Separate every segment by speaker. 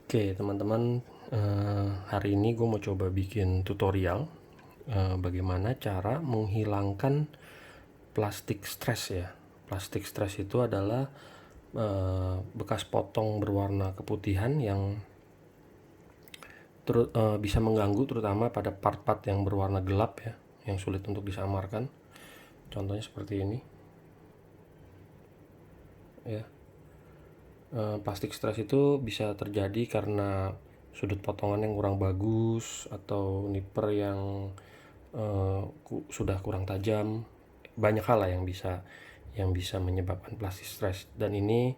Speaker 1: Oke teman-teman, hari ini gue mau coba bikin tutorial bagaimana cara menghilangkan plastik stres ya. Plastik stres itu adalah bekas potong berwarna keputihan yang bisa mengganggu terutama pada part-part yang berwarna gelap ya, yang sulit untuk disamarkan. Contohnya seperti ini ya. Plastik stres itu bisa terjadi karena sudut potongan yang kurang bagus atau nipper yang sudah kurang tajam. Banyak hal lah yang bisa menyebabkan plastik stres, dan ini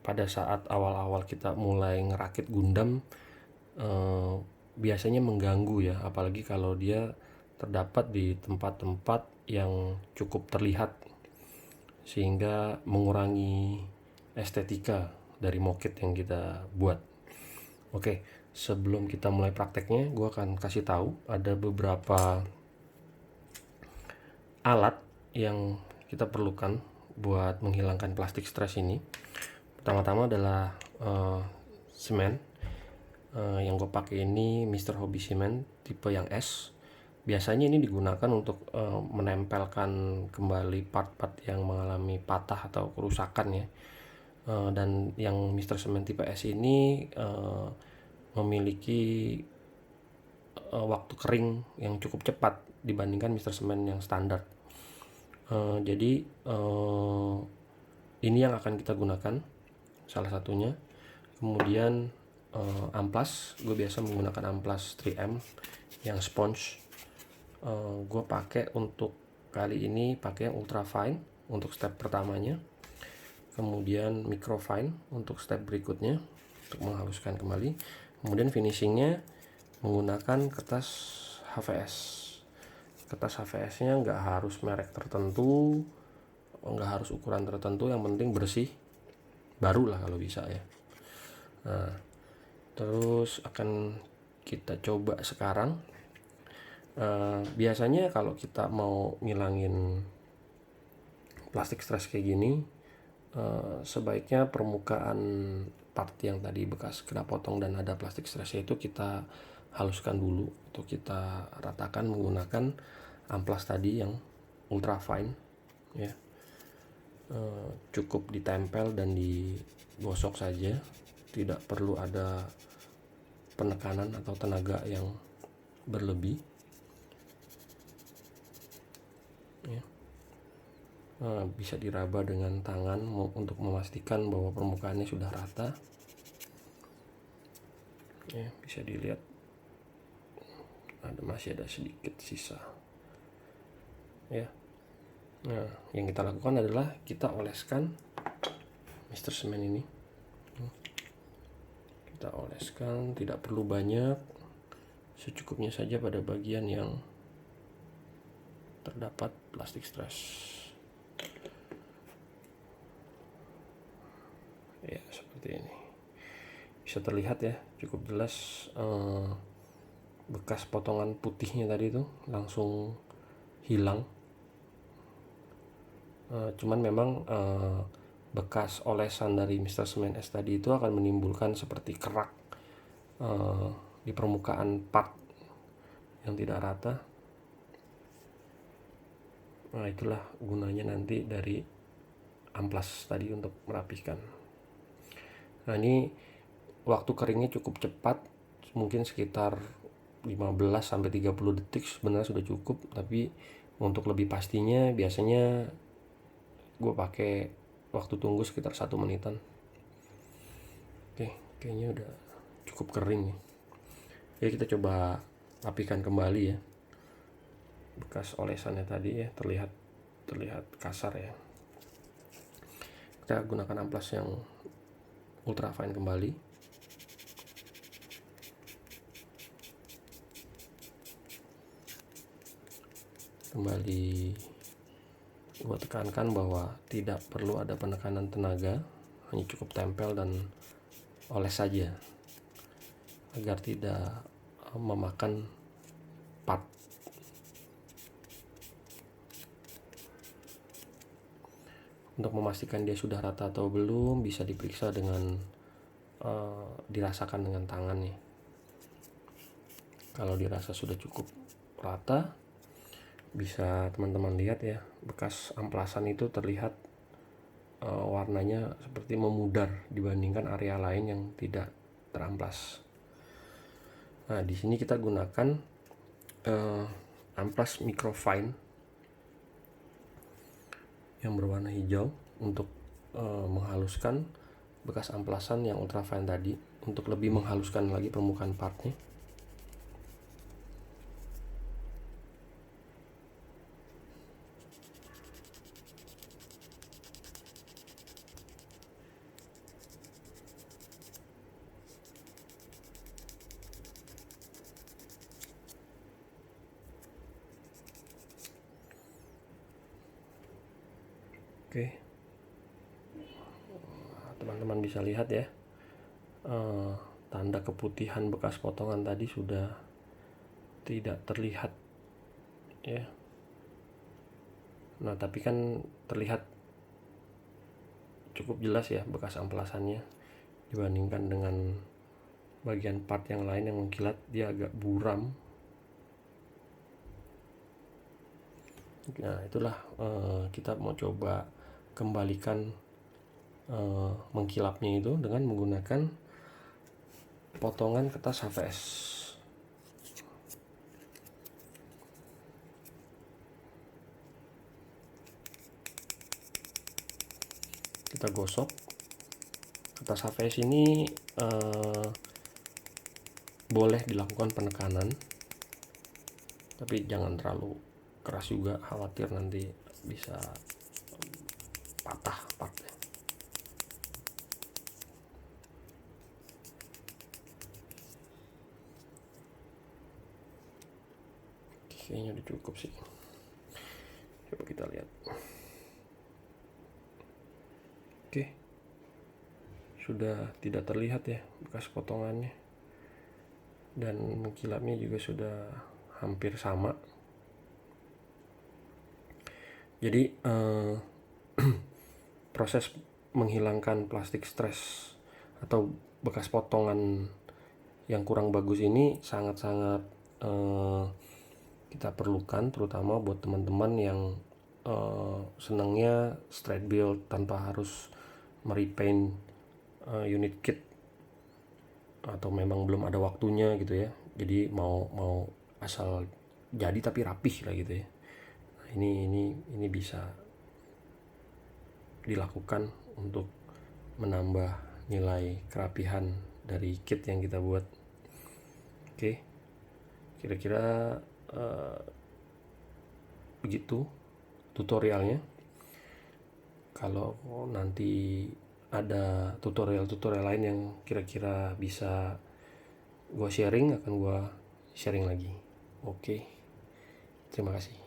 Speaker 1: pada saat awal-awal kita mulai ngerakit Gundam biasanya mengganggu ya, apalagi kalau dia terdapat di tempat-tempat yang cukup terlihat sehingga mengurangi estetika dari moket yang kita buat. Oke, sebelum kita mulai prakteknya, gue akan kasih tahu ada beberapa alat yang kita perlukan buat menghilangkan plastik stres ini. Pertama-tama adalah semen. Yang gue pakai ini Mr. Hobby Cement tipe yang S. Biasanya ini digunakan untuk menempelkan kembali part-part yang mengalami patah atau kerusakan ya. Dan yang Mr. Cement tipe S ini memiliki waktu kering yang cukup cepat dibandingkan Mr. Cement yang standar. Jadi ini yang akan kita gunakan salah satunya. Kemudian amplas, gue biasa menggunakan amplas 3M yang sponge. Gue pakai untuk kali ini pakai yang ultra fine untuk step pertamanya, kemudian micro fine untuk step berikutnya untuk menghaluskan kembali, kemudian finishingnya menggunakan kertas HVS. Kertas HVS nya nggak harus merek tertentu, nggak harus ukuran tertentu, yang penting bersih, baru lah kalau bisa ya. Nah, terus akan kita coba sekarang. Biasanya kalau kita mau ngilangin plastik stres kayak gini, sebaiknya permukaan part yang tadi bekas kena potong dan ada plastik stresnya itu kita haluskan dulu, atau kita ratakan menggunakan amplas tadi yang ultra fine ya. Cukup ditempel dan digosok saja, tidak perlu ada penekanan atau tenaga yang berlebih ya. Bisa diraba dengan tangan untuk memastikan bahwa permukaannya sudah rata ya. Bisa dilihat masih ada sedikit sisa ya. Nah, yang kita lakukan adalah kita oleskan Mr. Cement ini. Kita oleskan, tidak perlu banyak, secukupnya saja pada bagian yang terdapat plastik stres ya, seperti ini. Bisa terlihat ya, cukup jelas bekas potongan putihnya tadi itu langsung hilang. Cuman memang bekas olesan dari Mr. Cement S tadi itu akan menimbulkan seperti kerak di permukaan part yang tidak rata. Nah, itulah gunanya nanti dari amplas tadi untuk merapikan. Nah, ini waktu keringnya cukup cepat, mungkin sekitar 15-30 detik sebenarnya sudah cukup, tapi untuk lebih pastinya biasanya gue pakai waktu tunggu sekitar 1 menitan. Oke, kayaknya udah cukup kering nih. Jadi kita coba rapikan kembali ya. Bekas olesannya tadi ya, terlihat kasar ya. Kita gunakan amplas yang ultra fine kembali. Gue tekankan bahwa tidak perlu ada penekanan tenaga, hanya cukup tempel dan oles saja agar tidak memakan part. Untuk memastikan dia sudah rata atau belum, bisa diperiksa dengan dirasakan dengan tangan nih. Kalau dirasa sudah cukup rata, bisa teman-teman lihat ya, bekas amplasan itu terlihat warnanya seperti memudar dibandingkan area lain yang tidak teramplas. Nah, di sini kita gunakan amplas microfine yang berwarna hijau untuk menghaluskan bekas amplasan yang ultrafine tadi, untuk lebih menghaluskan lagi permukaan partnya. Oke, teman-teman bisa lihat ya, tanda keputihan bekas potongan tadi sudah tidak terlihat ya. Nah, tapi kan terlihat cukup jelas ya bekas amplasannya dibandingkan dengan bagian part yang lain yang mengkilat, dia agak buram. Nah, itulah kita mau coba kembalikan mengkilapnya itu dengan menggunakan potongan kertas HVS. Kita gosok. Kertas HVS ini boleh dilakukan penekanan, tapi jangan terlalu keras juga, khawatir nanti bisa patah partnya. Kayaknya udah cukup sih. Coba kita lihat. Oke, sudah tidak terlihat ya bekas potongannya, dan mengkilapnya juga sudah hampir sama. Jadi proses menghilangkan plastik stres atau bekas potongan yang kurang bagus ini sangat-sangat kita perlukan, terutama buat teman-teman yang senangnya straight build tanpa harus merepaint unit kit, atau memang belum ada waktunya gitu ya, jadi mau asal jadi tapi rapih lah gitu ya. Nah, ini bisa dilakukan untuk menambah nilai kerapihan dari kit yang kita buat. Oke, kira-kira begitu tutorialnya. Kalau nanti ada tutorial lain yang kira-kira bisa gue sharing, akan gue sharing lagi. Oke, terima kasih.